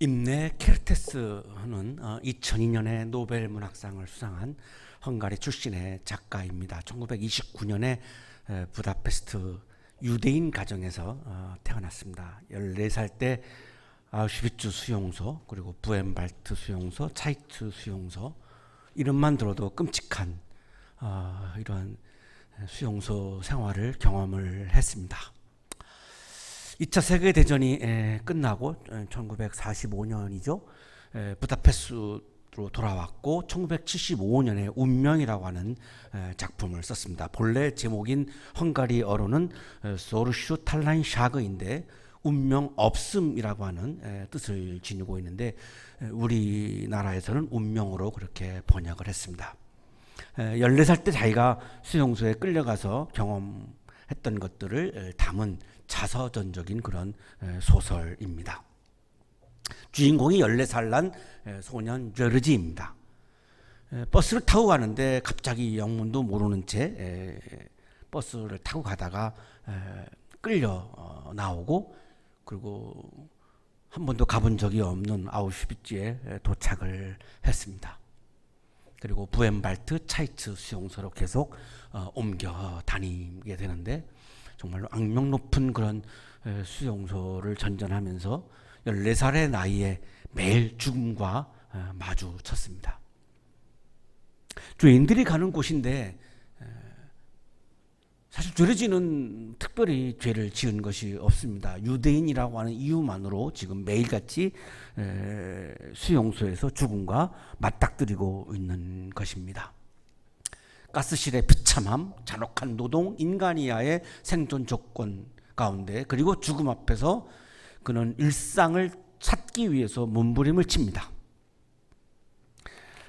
임내 케르테스는 2002년에 노벨 문학상을 수상한 헝가리 출신의 작가입니다. 1929년에 부다페스트 유대인 가정에서 태어났습니다. 14살 때 아우슈비츠 수용소, 그리고 부엔발트 수용소, 차이츠 수용소, 이름만 들어도 끔찍한 이런 수용소 생활을 경험을 했습니다. 2차 세계대전이 끝나고 1945년이죠. 부다페스트로 돌아왔고 1975년에 운명이라고 하는 작품을 썼습니다. 본래 제목인 헝가리어로는 소르슈 탈란 샤그인데 운명 없음이라고 하는 뜻을 지니고 있는데 우리나라에서는 운명으로 그렇게 번역을 했습니다. 14살 때 자기가 수용소에 끌려가서 경험했던 것들을 담은 자서전적인 그런 소설입니다. 주인공이 14살 난 소년 르지입니다. 버스를 타고 가는데 갑자기 영문도 모르는 채 버스를 타고 가다가 끌려 나오고, 그리고 한 번도 가본 적이 없는 아우슈비츠에 도착을 했습니다. 그리고 부엔발트, 차이츠 수용소로 계속 옮겨 다니게 되는데, 정말로 악명 높은 그런 수용소를 전전하면서 14살의 나이에 매일 죽음과 마주쳤습니다. 죄인들이 가는 곳인데 사실 죄르지는 특별히 죄를 지은 것이 없습니다. 유대인이라고 하는 이유만으로 지금 매일같이 수용소에서 죽음과 맞닥뜨리고 있는 것입니다. 가스실의 비참함, 잔혹한 노동, 인간이야의 생존 조건 가운데, 그리고 죽음 앞에서 그는 일상을 찾기 위해서 몸부림을 칩니다.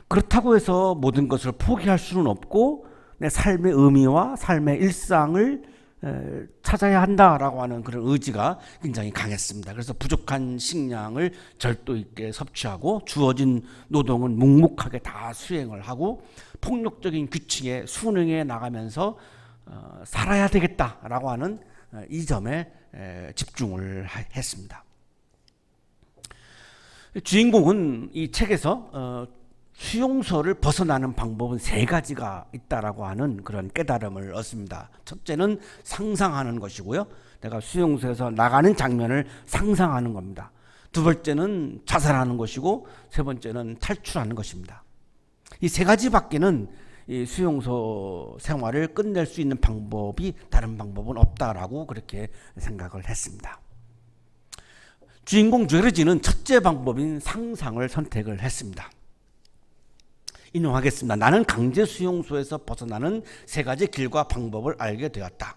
그렇다고 해서 모든 것을 포기할 수는 없고 내 삶의 의미와 삶의 일상을 찾아야 한다라고 하는 그런 의지가 굉장히 강했습니다. 그래서 부족한 식량을 절도 있게 섭취하고 주어진 노동은 묵묵하게 다 수행을 하고 폭력적인 규칙에 순응해 나가면서 살아야 되겠다라고 하는 이 점에 집중을 했습니다. 주인공은 이 책에서 수용소를 벗어나는 방법은 3가지가 있다라고 하는 그런 깨달음을 얻습니다. 첫째는 상상하는 것이고요. 내가 수용소에서 나가는 장면을 상상하는 겁니다. 두 번째는 자살하는 것이고, 세 번째는 탈출하는 것입니다. 이 3가지밖에는 이 수용소 생활을 끝낼 수 있는 방법이, 다른 방법은 없다라고 그렇게 생각을 했습니다. 주인공 죄르지는 첫째 방법인 상상을 선택을 했습니다. 인용하겠습니다. 나는 강제 수용소에서 벗어나는 3가지 길과 방법을 알게 되었다.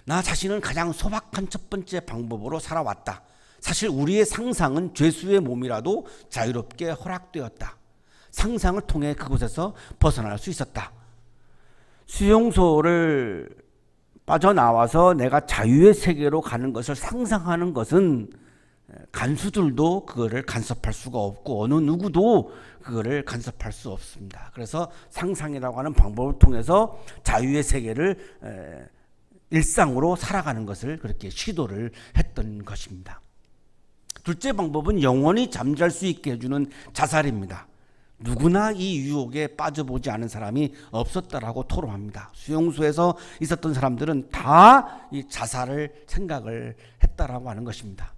나 자신은 가장 소박한 첫 번째 방법으로 살아왔다. 사실 우리의 상상은 죄수의 몸이라도 자유롭게 허락되었다. 상상을 통해 그곳에서 벗어날 수 있었다. 수용소를 빠져나와서 내가 자유의 세계로 가는 것을 상상하는 것은 간수들도 그거를 간섭할 수가 없고 어느 누구도 그거를 간섭할 수 없습니다. 그래서 상상이라고 하는 방법을 통해서 자유의 세계를 일상으로 살아가는 것을 그렇게 시도를 했던 것입니다. 둘째 방법은 영원히 잠잘 수 있게 해주는 자살입니다. 누구나 이 유혹에 빠져보지 않은 사람이 없었다라고 토로합니다. 수용소에서 있었던 사람들은 다 이 자살을 생각을 했다라고 하는 것입니다.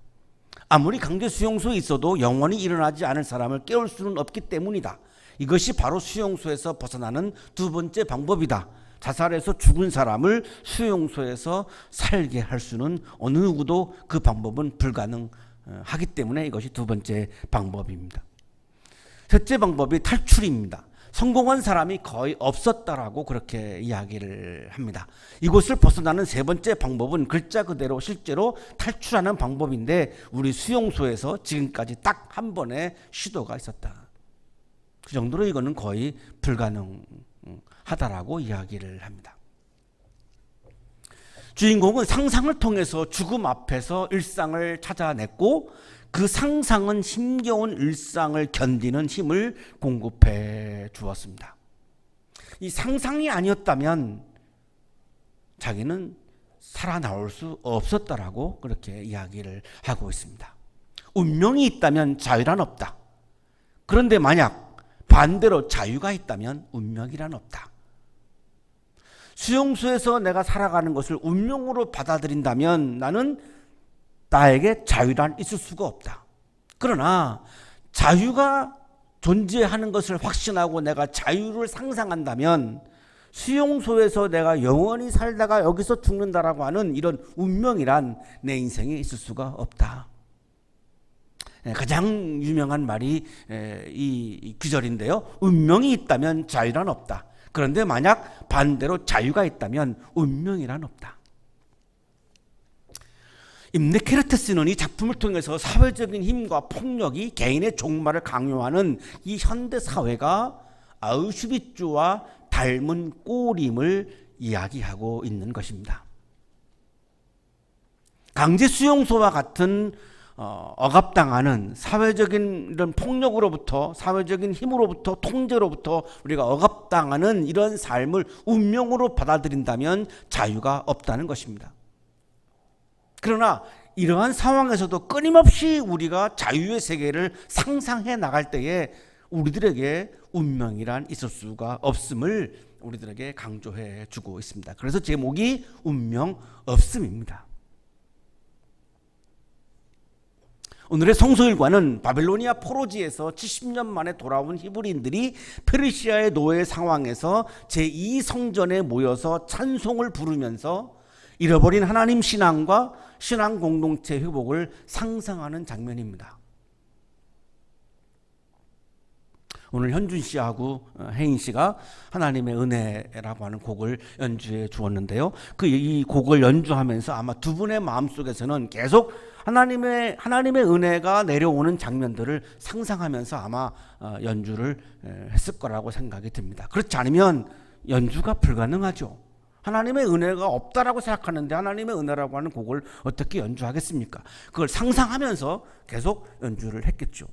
아무리 강제 수용소에 있어도 영원히 일어나지 않을 사람을 깨울 수는 없기 때문이다. 이것이 바로 수용소에서 벗어나는 두 번째 방법이다. 자살해서 죽은 사람을 수용소에서 살게 할 수는 어느 누구도 그 방법은 불가능하기 때문에 이것이 두 번째 방법입니다. 셋째 방법이 탈출입니다. 성공한 사람이 거의 없었다라고 그렇게 이야기를 합니다. 이곳을 벗어나는 세 번째 방법은 글자 그대로 실제로 탈출하는 방법인데, 우리 수용소에서 지금까지 딱 한 번의 시도가 있었다. 그 정도로 이거는 거의 불가능하다라고 이야기를 합니다. 주인공은 상상을 통해서 죽음 앞에서 일상을 찾아냈고, 그 상상은 힘겨운 일상을 견디는 힘을 공급해 주었습니다. 이 상상이 아니었다면 자기는 살아나올 수 없었다라고 그렇게 이야기를 하고 있습니다. 운명이 있다면 자유란 없다. 그런데 만약 반대로 자유가 있다면 운명이란 없다. 수용소에서 내가 살아가는 것을 운명으로 받아들인다면 나는 나에게 자유란 있을 수가 없다. 그러나 자유가 존재하는 것을 확신하고 내가 자유를 상상한다면 수용소에서 내가 영원히 살다가 여기서 죽는다라고 하는 이런 운명이란 내 인생에 있을 수가 없다. 가장 유명한 말이 이 구절인데요. 운명이 있다면 자유란 없다. 그런데 만약 반대로 자유가 있다면 운명이란 없다. 임네케르테스는 이 작품을 통해서 사회적인 힘과 폭력이 개인의 종말을 강요하는 이 현대 사회가 아우슈비츠와 닮은 꼴임을 이야기하고 있는 것입니다. 강제 수용소와 같은 억압당하는 사회적인 이런 폭력으로부터, 사회적인 힘으로부터, 통제로부터 우리가 억압당하는 이런 삶을 운명으로 받아들인다면 자유가 없다는 것입니다. 그러나 이러한 상황에서도 끊임없이 우리가 자유의 세계를 상상해 나갈 때에 우리들에게 운명이란 있을 수가 없음을 우리들에게 강조해 주고 있습니다. 그래서 제목이 운명 없음입니다. 오늘의 성서일과는 바벨로니아 포로지에서 70년 만에 돌아온 히브리인들이 페르시아의 노예 상황에서 제2성전에 모여서 찬송을 부르면서 잃어버린 하나님 신앙과 신앙 공동체 회복을 상상하는 장면입니다. 오늘 현준 씨하고 혜인 씨가 하나님의 은혜라고 하는 곡을 연주해 주었는데요. 이 곡을 연주하면서 아마 두 분의 마음속에서는 계속 하나님의 은혜가 내려오는 장면들을 상상하면서 아마 연주를 했을 거라고 생각이 듭니다. 그렇지 않으면 연주가 불가능하죠. 하나님의 은혜가 없다라고 생각하는데 하나님의 은혜라고 하는 곡을 어떻게 연주하겠습니까? 그걸 상상하면서 계속 연주를 했겠죠.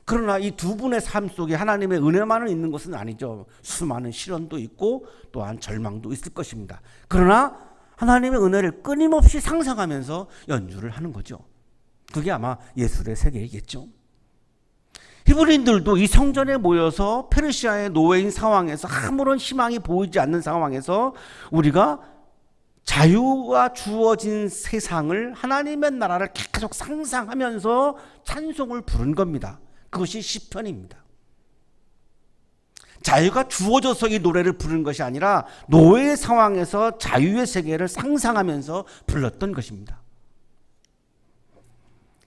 그러나 이 두 분의 삶 속에 하나님의 은혜만은 있는 것은 아니죠. 수많은 시련도 있고 또한 절망도 있을 것입니다. 그러나 하나님의 은혜를 끊임없이 상상하면서 연주를 하는 거죠. 그게 아마 예술의 세계이겠죠. 히브리인들도 이 성전에 모여서 페르시아의 노예인 상황에서 아무런 희망이 보이지 않는 상황에서 우리가 자유가 주어진 세상을, 하나님의 나라를 계속 상상하면서 찬송을 부른 겁니다. 그것이 시편입니다. 자유가 주어져서 이 노래를 부른 것이 아니라 노예의 상황에서 자유의 세계를 상상하면서 불렀던 것입니다.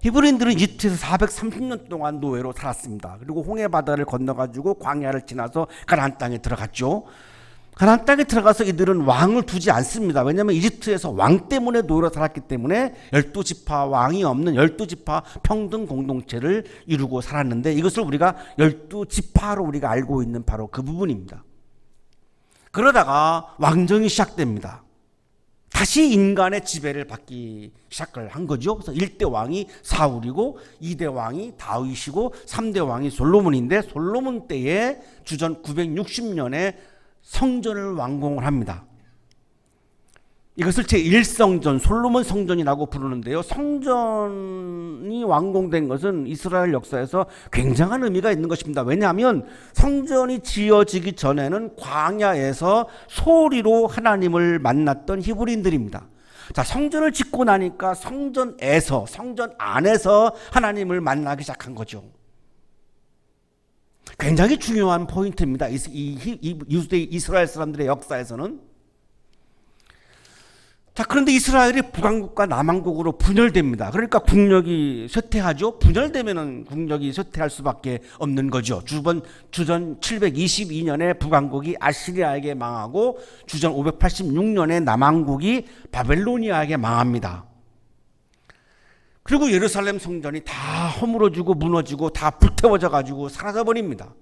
히브리인들은 이집트에서 430년 동안 노예로 살았습니다. 그리고 홍해 바다를 건너가지고 광야를 지나서 가나안 땅에 들어갔죠. 가나안 땅에 들어가서 이들은 왕을 두지 않습니다. 왜냐하면 이집트에서 왕 때문에 노예로 살았기 때문에 12지파 왕이 없는 12지파 평등 공동체를 이루고 살았는데 이것을 우리가 12지파로 우리가 알고 있는 바로 그 부분입니다. 그러다가 왕정이 시작됩니다. 다시 인간의 지배를 받기 시작을 한 거죠. 그래서 1대 왕이 사울이고 2대 왕이 다윗이고 3대 왕이 솔로몬인데 솔로몬 때에 주전 960년에 성전을 완공을 합니다. 이것을 제1성전, 솔로몬 성전이라고 부르는데요. 성전이 완공된 것은 이스라엘 역사에서 굉장한 의미가 있는 것입니다. 왜냐하면 성전이 지어지기 전에는 광야에서 소리로 하나님을 만났던 히브리인들입니다. 자, 성전을 짓고 나니까 성전 안에서 하나님을 만나기 시작한 거죠. 굉장히 중요한 포인트입니다. 이스라엘 사람들의 역사에서는. 자, 그런데 이스라엘이 북왕국과 남왕국으로 분열됩니다. 그러니까 국력이 쇠퇴하죠. 분열되면은 국력이 쇠퇴할 수밖에 없는 거죠. 주전 722년에 북왕국이 아시리아에게 망하고 주전 586년에 남왕국이 바벨로니아에게 망합니다. 그리고 예루살렘 성전이 다 허물어지고 무너지고 다 불태워져 가지고 사라져 버립니다.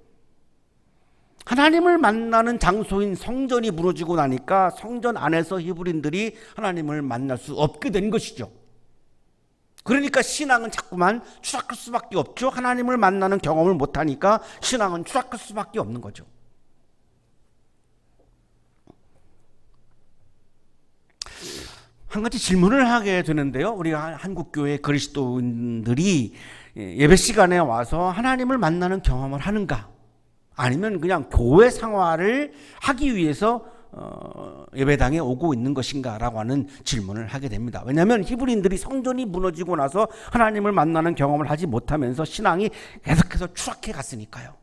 하나님을 만나는 장소인 성전이 무너지고 나니까 성전 안에서 히브리인들이 하나님을 만날 수 없게 된 것이죠. 그러니까 신앙은 자꾸만 추락할 수밖에 없죠. 하나님을 만나는 경험을 못하니까 신앙은 추락할 수밖에 없는 거죠. 한 가지 질문을 하게 되는데요. 우리가 한국교회 그리스도인들이 예배 시간에 와서 하나님을 만나는 경험을 하는가? 아니면 그냥 교회 생활을 하기 위해서 예배당에 오고 있는 것인가라고 하는 질문을 하게 됩니다. 왜냐하면 히브리인들이 성전이 무너지고 나서 하나님을 만나는 경험을 하지 못하면서 신앙이 계속해서 추락해 갔으니까요.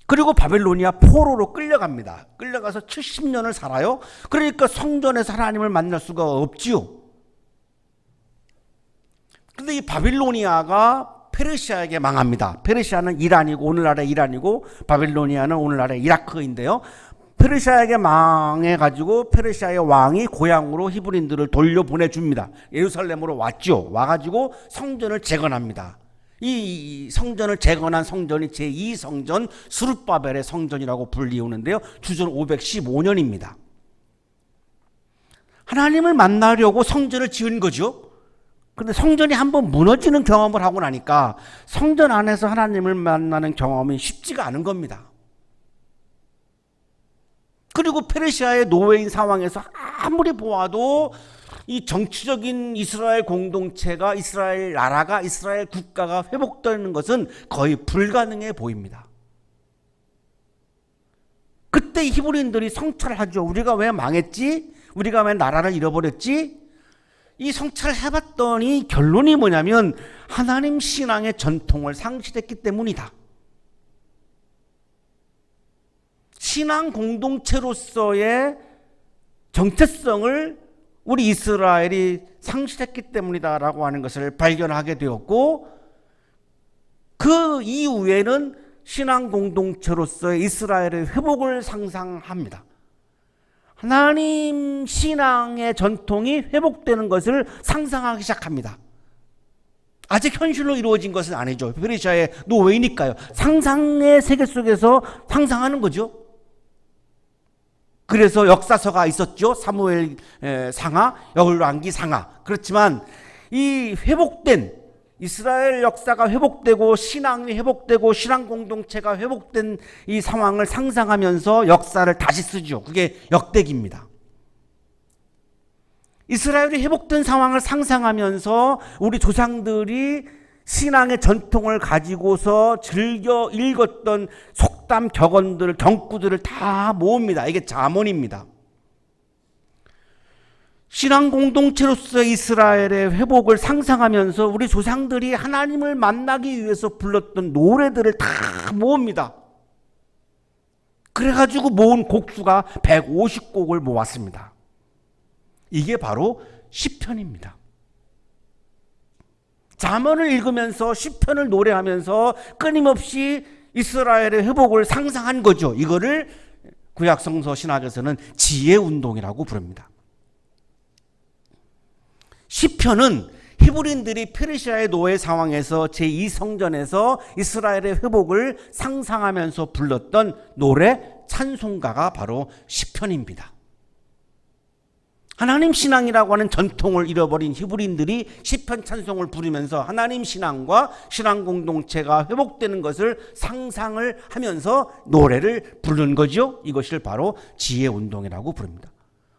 그리고 바벨로니아 포로로 끌려갑니다. 끌려가서 70년을 살아요. 그러니까 성전에서 하나님을 만날 수가 없지요. 그런데 이 바빌로니아가 페르시아에게 망합니다. 페르시아는 이란이고, 오늘날의 이란이고, 바빌로니아는 오늘날의 이라크인데요. 페르시아에게 망해가지고 페르시아의 왕이 고향으로 히브리인들을 돌려보내줍니다. 예루살렘으로 왔죠. 와가지고 성전을 재건합니다. 이 성전을 재건한 성전이 제2성전 스룹바벨의 성전이라고 불리우는데요. 주전 515년입니다. 하나님을 만나려고 성전을 지은 거죠. 그런데 성전이 한번 무너지는 경험을 하고 나니까 성전 안에서 하나님을 만나는 경험이 쉽지가 않은 겁니다. 그리고 페르시아의 노예인 상황에서 아무리 보아도 이 정치적인 이스라엘 공동체가, 이스라엘 나라가, 이스라엘 국가가 회복되는 것은 거의 불가능해 보입니다. 그때 히브리인들이 성찰하죠. 우리가 왜 망했지? 우리가 왜 나라를 잃어버렸지? 이 성찰을 해봤더니 결론이 뭐냐면 하나님 신앙의 전통을 상실했기 때문이다. 신앙 공동체로서의 정체성을 우리 이스라엘이 상실했기 때문이다라고 하는 것을 발견하게 되었고, 그 이후에는 신앙 공동체로서의 이스라엘의 회복을 상상합니다. 하나님 신앙의 전통이 회복되는 것을 상상하기 시작합니다. 아직 현실로 이루어진 것은 아니죠. 페르시아의 노예이니까요. 상상의 세계 속에서 상상하는 거죠. 그래서 역사서가 있었죠. 사무엘 상하, 열왕기 상하. 그렇지만 이 회복된 이스라엘 역사가 회복되고 신앙이 회복되고 신앙 공동체가 회복된 이 상황을 상상하면서 역사를 다시 쓰죠. 그게 역대기입니다. 이스라엘이 회복된 상황을 상상하면서 우리 조상들이 신앙의 전통을 가지고서 즐겨 읽었던 속담, 격언들, 경구들을 다 모읍니다. 이게 잠언입니다. 신앙 공동체로서의 이스라엘의 회복을 상상하면서 우리 조상들이 하나님을 만나기 위해서 불렀던 노래들을 다 모읍니다. 그래가지고 모은 곡수가 150곡을 모았습니다. 이게 바로 시편입니다. 잠언을 읽으면서 시편을 노래하면서 끊임없이 이스라엘의 회복을 상상한 거죠. 이거를 구약성서 신학에서는 지혜운동이라고 부릅니다. 시편은 히브리인들이 페르시아의 노예 상황에서 제2성전에서 이스라엘의 회복을 상상하면서 불렀던 노래, 찬송가가 바로 시편입니다. 하나님 신앙이라고 하는 전통을 잃어버린 히브리인들이 시편 찬송을 부르면서 하나님 신앙과 신앙 공동체가 회복되는 것을 상상을 하면서 노래를 부르는 거죠. 이것을 바로 지혜운동이라고 부릅니다.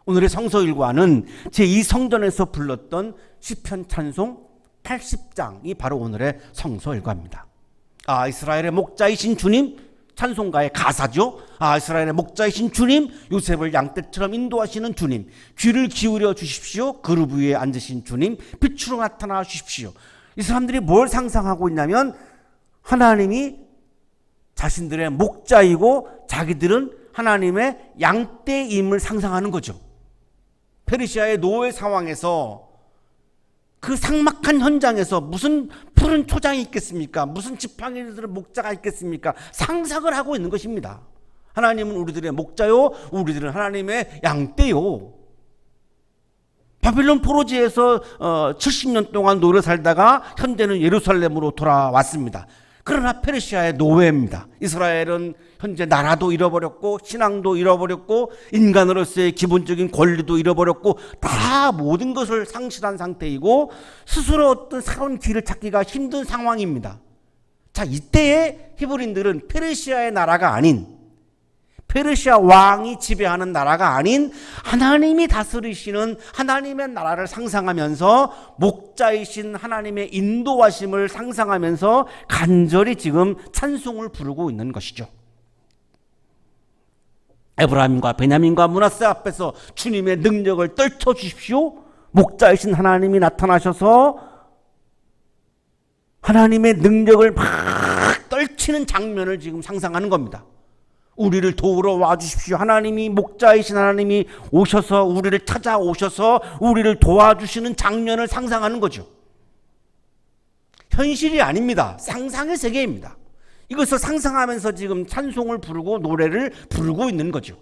오늘의 성서일과는 제2성전에서 불렀던 시편 찬송 80장이 바로 오늘의 성서일과입니다. 아, 이스라엘의 목자이신 주님, 찬송가의 가사죠. 아, 이스라엘의 목자이신 주님, 요셉을 양떼처럼 인도하시는 주님, 귀를 기울여 주십시오. 그룹 위에 앉으신 주님, 빛으로 나타나 주십시오. 이 사람들이 뭘 상상하고 있냐면 하나님이 자신들의 목자이고 자기들은 하나님의 양떼임을 상상하는 거죠. 페르시아의 노예 상황에서 그 삭막한 현장에서 무슨 푸른 초장이 있겠습니까? 무슨 지팡이들의 목자가 있겠습니까? 상상을 하고 있는 것입니다. 하나님은 우리들의 목자요, 우리들은 하나님의 양떼요. 바빌론 포로지에서 70년 동안 노래 살다가 현재는 예루살렘으로 돌아왔습니다. 그러나 페르시아의 노예입니다. 이스라엘은 현재 나라도 잃어버렸고 신앙도 잃어버렸고 인간으로서의 기본적인 권리도 잃어버렸고 다 모든 것을 상실한 상태이고 스스로 어떤 새로운 길을 찾기가 힘든 상황입니다. 자, 이때의 히브리인들은 페르시아의 나라가 아닌 페르시아 왕이 지배하는 나라가 아닌 하나님이 다스리시는 하나님의 나라를 상상하면서 목자이신 하나님의 인도하심을 상상하면서 간절히 지금 찬송을 부르고 있는 것이죠. 에브라임과 베냐민과 므낫세 앞에서 주님의 능력을 떨쳐주십시오. 목자이신 하나님이 나타나셔서 하나님의 능력을 막 떨치는 장면을 지금 상상하는 겁니다. 우리를 도우러 와주십시오. 하나님이 목자이신 하나님이 오셔서 우리를 찾아오셔서 우리를 도와주시는 장면을 상상하는 거죠. 현실이 아닙니다. 상상의 세계입니다. 이것을 상상하면서 지금 찬송을 부르고 노래를 부르고 있는 거죠.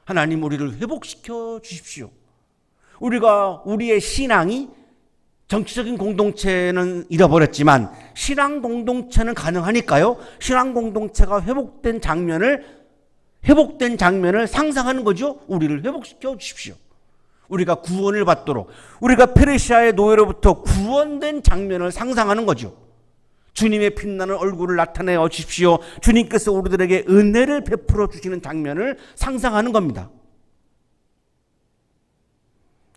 하나님 우리를 회복시켜 주십시오. 우리의 신앙이 정치적인 공동체는 잃어버렸지만 신앙 공동체는 가능하니까요. 신앙 공동체가 회복된 장면을 상상하는 거죠. 우리를 회복시켜 주십시오. 우리가 구원을 받도록, 우리가 페르시아의 노예로부터 구원된 장면을 상상하는 거죠. 주님의 빛나는 얼굴을 나타내어 주십시오. 주님께서 우리들에게 은혜를 베풀어 주시는 장면을 상상하는 겁니다.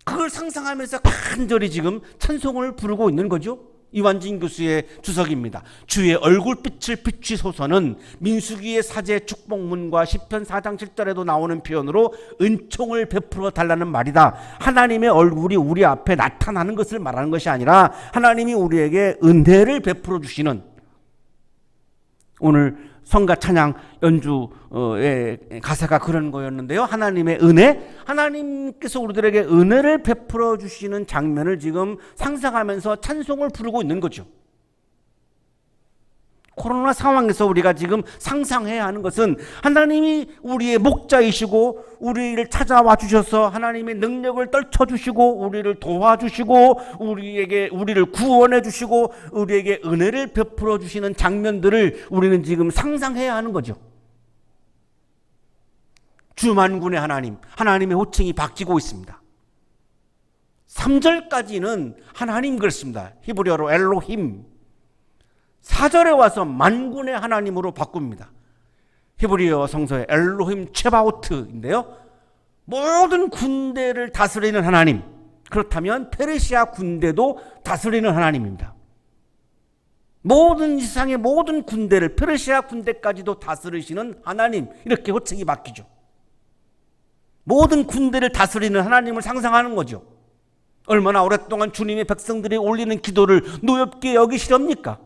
그걸 상상하면서 간절히 지금 찬송을 부르고 있는 거죠. 이완진 교수의 주석입니다. 주의 얼굴빛을 비추소서는 민수기의 사제 축복문과 시편 4장 7절에도 나오는 표현으로 은총을 베풀어 달라는 말이다. 하나님의 얼굴이 우리 앞에 나타나는 것을 말하는 것이 아니라 하나님이 우리에게 은혜를 베풀어 주시는, 오늘 성가 찬양 연주의 가사가 그런 거였는데요. 하나님의 은혜, 하나님께서 우리들에게 은혜를 베풀어 주시는 장면을 지금 상상하면서 찬송을 부르고 있는 거죠. 코로나 상황에서 우리가 지금 상상해야 하는 것은 하나님이 우리의 목자이시고 우리를 찾아와 주셔서 하나님의 능력을 떨쳐주시고 우리를 도와주시고 우리를 구원해 주시고 우리에게 은혜를 베풀어 주시는 장면들을 우리는 지금 상상해야 하는 거죠. 주만군의 하나님, 하나님의 호칭이 바뀌고 있습니다. 3절까지는 하나님 그랬습니다. 히브리어로 엘로힘. 4절에 와서 만군의 하나님으로 바꿉니다. 히브리어 성서의 엘로힘 체바오트인데요. 모든 군대를 다스리는 하나님. 그렇다면 페르시아 군대도 다스리는 하나님입니다. 모든 세상의 모든 군대를, 페르시아 군대까지도 다스리시는 하나님, 이렇게 호칭이 바뀌죠. 모든 군대를 다스리는 하나님을 상상하는 거죠. 얼마나 오랫동안 주님의 백성들이 올리는 기도를 노엽게 여기시렵니까?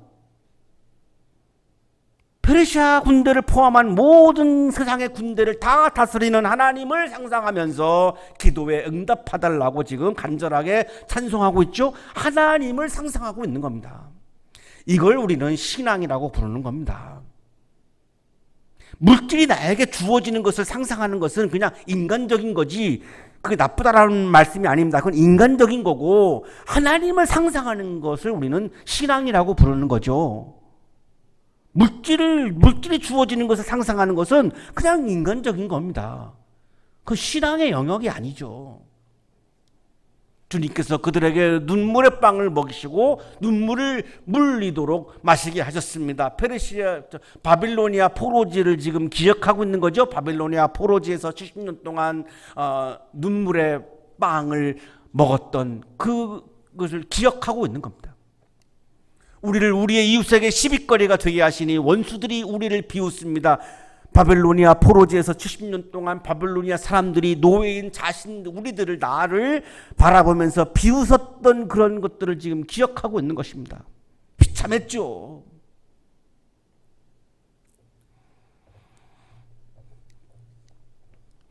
페르시아 군대를 포함한 모든 세상의 군대를 다 다스리는 하나님을 상상하면서 기도에 응답하달라고 지금 간절하게 찬송하고 있죠. 하나님을 상상하고 있는 겁니다. 이걸 우리는 신앙이라고 부르는 겁니다. 물질이 나에게 주어지는 것을 상상하는 것은 그냥 인간적인 거지, 그게 나쁘다라는 말씀이 아닙니다. 그건 인간적인 거고, 하나님을 상상하는 것을 우리는 신앙이라고 부르는 거죠. 물질이 주어지는 것을 상상하는 것은 그냥 인간적인 겁니다. 그 신앙의 영역이 아니죠. 주님께서 그들에게 눈물의 빵을 먹이시고 눈물을 물리도록 마시게 하셨습니다. 바빌로니아 포로지를 지금 기억하고 있는 거죠. 바빌로니아 포로지에서 70년 동안 눈물의 빵을 먹었던 그것을 기억하고 있는 겁니다. 우리를 우리의 이웃에게 시비거리가 되게 하시니 원수들이 우리를 비웃습니다. 바벨로니아 포로지에서 70년 동안 바벨로니아 사람들이 노예인 우리들을, 나를 바라보면서 비웃었던 그런 것들을 지금 기억하고 있는 것입니다. 비참했죠.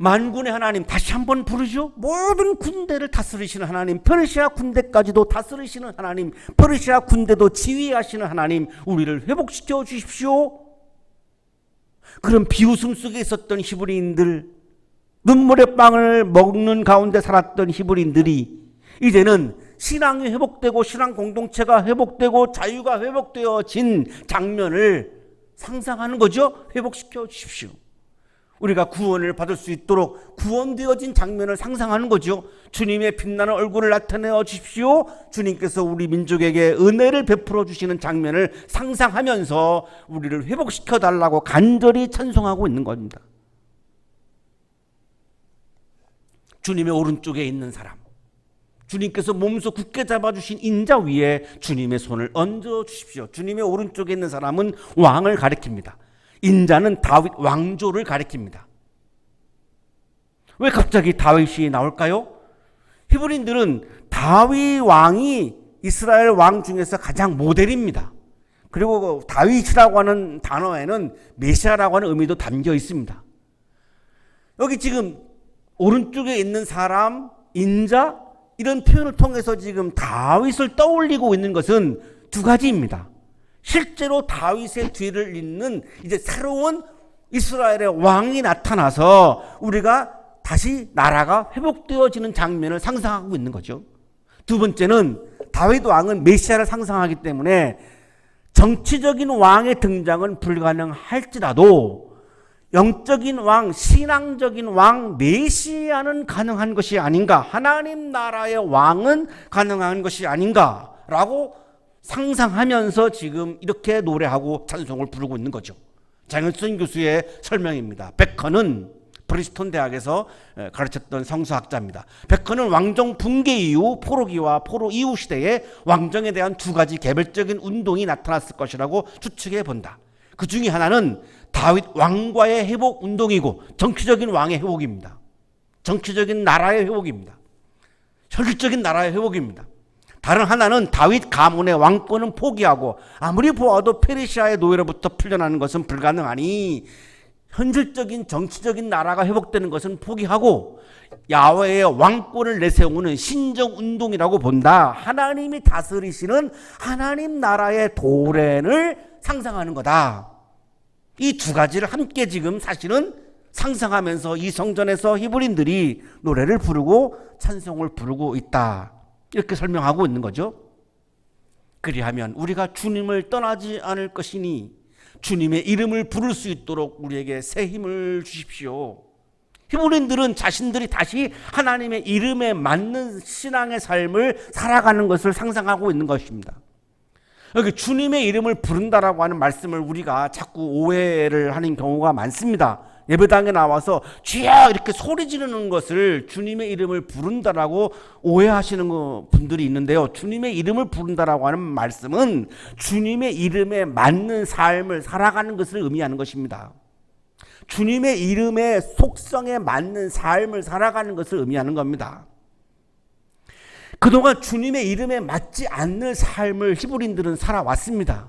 만군의 하나님, 다시 한번 부르죠. 모든 군대를 다스리시는 하나님, 페르시아 군대까지도 다스리시는 하나님, 페르시아 군대도 지휘하시는 하나님, 우리를 회복시켜 주십시오. 그런 비웃음 속에 있었던 히브리인들, 눈물의 빵을 먹는 가운데 살았던 히브리인들이 이제는 신앙이 회복되고 신앙 공동체가 회복되고 자유가 회복되어진 장면을 상상하는 거죠. 회복시켜 주십시오. 우리가 구원을 받을 수 있도록 구원되어진 장면을 상상하는 거죠. 주님의 빛나는 얼굴을 나타내어 주십시오. 주님께서 우리 민족에게 은혜를 베풀어 주시는 장면을 상상하면서 우리를 회복시켜 달라고 간절히 찬송하고 있는 겁니다. 주님의 오른쪽에 있는 사람, 주님께서 몸소 굳게 잡아주신 인자 위에 주님의 손을 얹어 주십시오. 주님의 오른쪽에 있는 사람은 왕을 가리킵니다. 인자는 다윗 왕조를 가리킵니다. 왜 갑자기 다윗이 나올까요? 히브리인들은 다윗 왕이 이스라엘 왕 중에서 가장 모델입니다. 그리고 다윗이라고 하는 단어에는 메시아라고 하는 의미도 담겨 있습니다. 여기 지금 오른쪽에 있는 사람, 인자, 이런 표현을 통해서 지금 다윗을 떠올리고 있는 것은 두 가지입니다. 실제로 다윗의 뒤를 잇는 이제 새로운 이스라엘의 왕이 나타나서 우리가 다시 나라가 회복되어지는 장면을 상상하고 있는 거죠. 두 번째는 다윗 왕은 메시아를 상상하기 때문에 정치적인 왕의 등장은 불가능할지라도 영적인 왕, 신앙적인 왕, 메시아는 가능한 것이 아닌가, 하나님 나라의 왕은 가능한 것이 아닌가라고 상상하면서 지금 이렇게 노래하고 찬송을 부르고 있는 거죠. 장현순 교수의 설명입니다. 베컨은 프리스톤 대학에서 가르쳤던 성서학자입니다. 베컨은 왕정 붕괴 이후 포로기와 포로 이후 시대에 왕정에 대한 두 가지 개별적인 운동이 나타났을 것이라고 추측해 본다. 그 중에 하나는 다윗 왕과의 회복 운동이고 정치적인 왕의 회복입니다. 정치적인 나라의 회복입니다. 현실적인 나라의 회복입니다. 다른 하나는 다윗 가문의 왕권은 포기하고 아무리 보아도 페르시아의 노예로부터 풀려나는 것은 불가능하니 현실적인 정치적인 나라가 회복되는 것은 포기하고 야훼의 왕권을 내세우는 신정운동이라고 본다. 하나님이 다스리시는 하나님 나라의 도래를 상상하는 거다. 이 두 가지를 함께 지금 사실은 상상하면서 이 성전에서 히브리인들이 노래를 부르고 찬송을 부르고 있다. 이렇게 설명하고 있는 거죠. 그리하면 우리가 주님을 떠나지 않을 것이니 주님의 이름을 부를 수 있도록 우리에게 새 힘을 주십시오. 히브리인들은 자신들이 다시 하나님의 이름에 맞는 신앙의 삶을 살아가는 것을 상상하고 있는 것입니다. 여기 주님의 이름을 부른다라고 하는 말씀을 우리가 자꾸 오해를 하는 경우가 많습니다. 예배당에 나와서 주여 이렇게 소리 지르는 것을 주님의 이름을 부른다라고 오해하시는 분들이 있는데요. 주님의 이름을 부른다라고 하는 말씀은 주님의 이름에 맞는 삶을 살아가는 것을 의미하는 것입니다. 주님의 이름의 속성에 맞는 삶을 살아가는 것을 의미하는 겁니다. 그동안 주님의 이름에 맞지 않는 삶을 히브리인들은 살아왔습니다.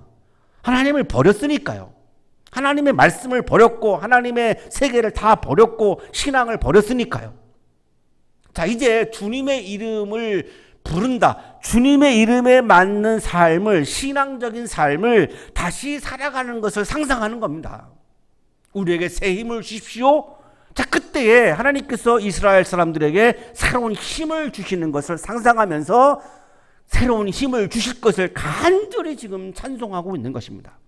하나님을 버렸으니까요. 하나님의 말씀을 버렸고 하나님의 세계를 다 버렸고 신앙을 버렸으니까요. 자, 이제 주님의 이름을 부른다. 주님의 이름에 맞는 삶을, 신앙적인 삶을 다시 살아가는 것을 상상하는 겁니다. 우리에게 새 힘을 주십시오. 자, 그때에 하나님께서 이스라엘 사람들에게 새로운 힘을 주시는 것을 상상하면서 새로운 힘을 주실 것을 간절히 지금 찬송하고 있는 것입니다.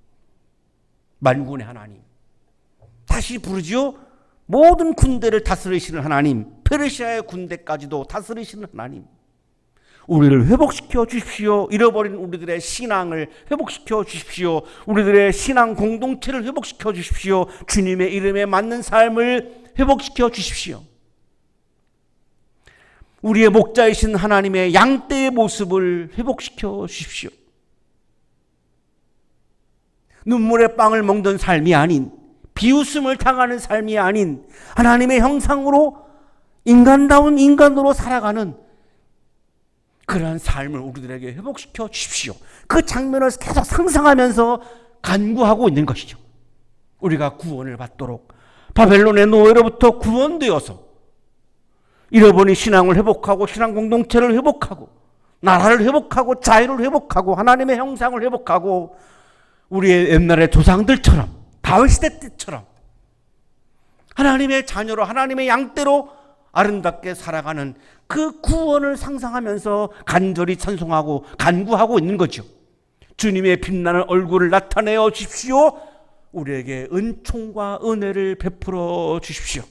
만군의 하나님, 다시 부르지요. 모든 군대를 다스리시는 하나님, 페르시아의 군대까지도 다스리시는 하나님, 우리를 회복시켜 주십시오. 잃어버린 우리들의 신앙을 회복시켜 주십시오. 우리들의 신앙 공동체를 회복시켜 주십시오. 주님의 이름에 맞는 삶을 회복시켜 주십시오. 우리의 목자이신 하나님의 양떼의 모습을 회복시켜 주십시오. 눈물의 빵을 먹던 삶이 아닌, 비웃음을 당하는 삶이 아닌 하나님의 형상으로 인간다운 인간으로 살아가는 그러한 삶을 우리들에게 회복시켜 주십시오. 그 장면을 계속 상상하면서 간구하고 있는 것이죠. 우리가 구원을 받도록 바벨론의 노예로부터 구원되어서 잃어버린 신앙을 회복하고 신앙 공동체를 회복하고 나라를 회복하고 자유를 회복하고 하나님의 형상을 회복하고 우리의 옛날의 조상들처럼 다윗 시대 때처럼 하나님의 자녀로 하나님의 양떼로 아름답게 살아가는 그 구원을 상상하면서 간절히 찬송하고 간구하고 있는 거죠. 주님의 빛나는 얼굴을 나타내어 주십시오. 우리에게 은총과 은혜를 베풀어 주십시오.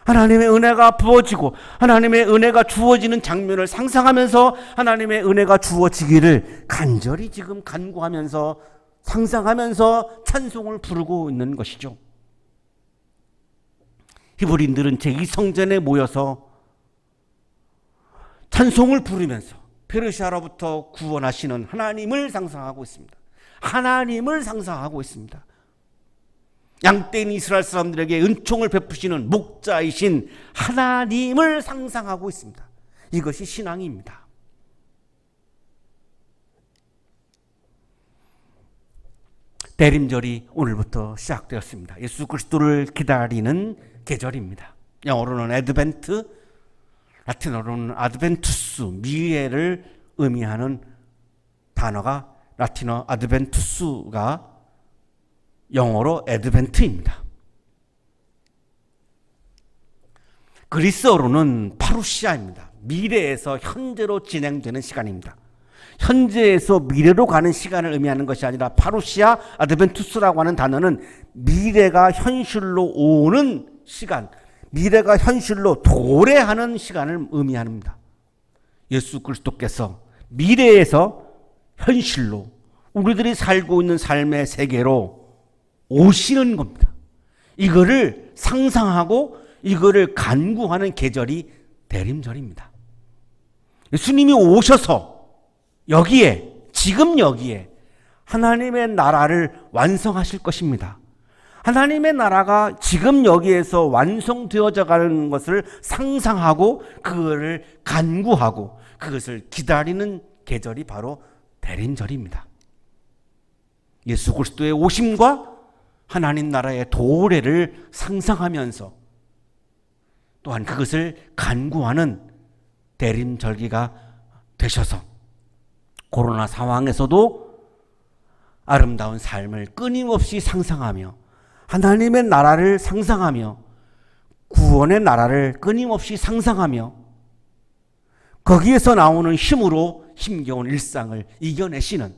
하나님의 은혜가 부어지고 하나님의 은혜가 주어지는 장면을 상상하면서 하나님의 은혜가 주어지기를 간절히 지금 간구하면서 상상하면서 찬송을 부르고 있는 것이죠. 히브리인들은 제2성전에 모여서 찬송을 부르면서 페르시아로부터 구원하시는 하나님을 상상하고 있습니다. 하나님을 상상하고 있습니다. 양떼인 이스라엘 사람들에게 은총을 베푸시는 목자이신 하나님을 상상하고 있습니다. 이것이 신앙입니다. 대림절이 오늘부터 시작되었습니다. 예수 그리스도를 기다리는 계절입니다. 영어로는 애드벤트, 라틴어로는 아드벤투스, 미래를 의미하는 단어가 라틴어 아드벤투스가 영어로 애드벤트입니다. 그리스어로는 파루시아입니다. 미래에서 현재로 진행되는 시간입니다. 현재에서 미래로 가는 시간을 의미하는 것이 아니라 파루시아 아드벤투스라고 하는 단어는 미래가 현실로 오는 시간, 미래가 현실로 도래하는 시간을 의미합니다. 예수 그리스도께서 미래에서 현실로 우리들이 살고 있는 삶의 세계로 오시는 겁니다. 이거를 상상하고 이거를 간구하는 계절이 대림절입니다. 예수님이 오셔서 여기에, 지금 여기에 하나님의 나라를 완성하실 것입니다. 하나님의 나라가 지금 여기에서 완성되어져 가는 것을 상상하고 그것을 간구하고 그것을 기다리는 계절이 바로 대림절입니다. 예수 그리스도의 오심과 하나님 나라의 도래를 상상하면서 또한 그것을 간구하는 대림절기가 되셔서 코로나 상황에서도 아름다운 삶을 끊임없이 상상하며 하나님의 나라를 상상하며 구원의 나라를 끊임없이 상상하며 거기에서 나오는 힘으로 힘겨운 일상을 이겨내시는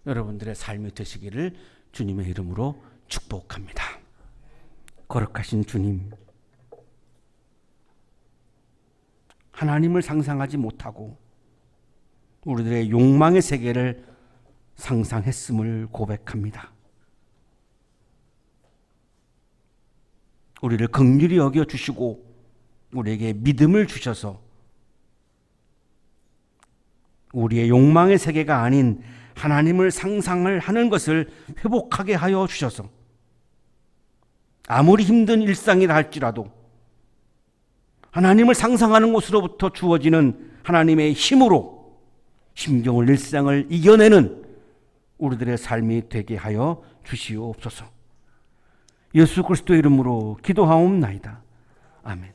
여러분들의 삶이 되시기를 주님의 이름으로 축복합니다. 거룩하신 주님, 하나님을 상상하지 못하고 우리들의 욕망의 세계를 상상했음을 고백합니다. 우리를 긍휼히 여겨 주시고 우리에게 믿음을 주셔서 우리의 욕망의 세계가 아닌 하나님을 상상을 하는 것을 회복하게 하여 주셔서 아무리 힘든 일상이라 할지라도 하나님을 상상하는 것으로부터 주어지는 하나님의 힘으로 힘겨운 일상을 이겨내는 우리들의 삶이 되게 하여 주시옵소서. 예수 그리스도의 이름으로 기도하옵나이다. 아멘.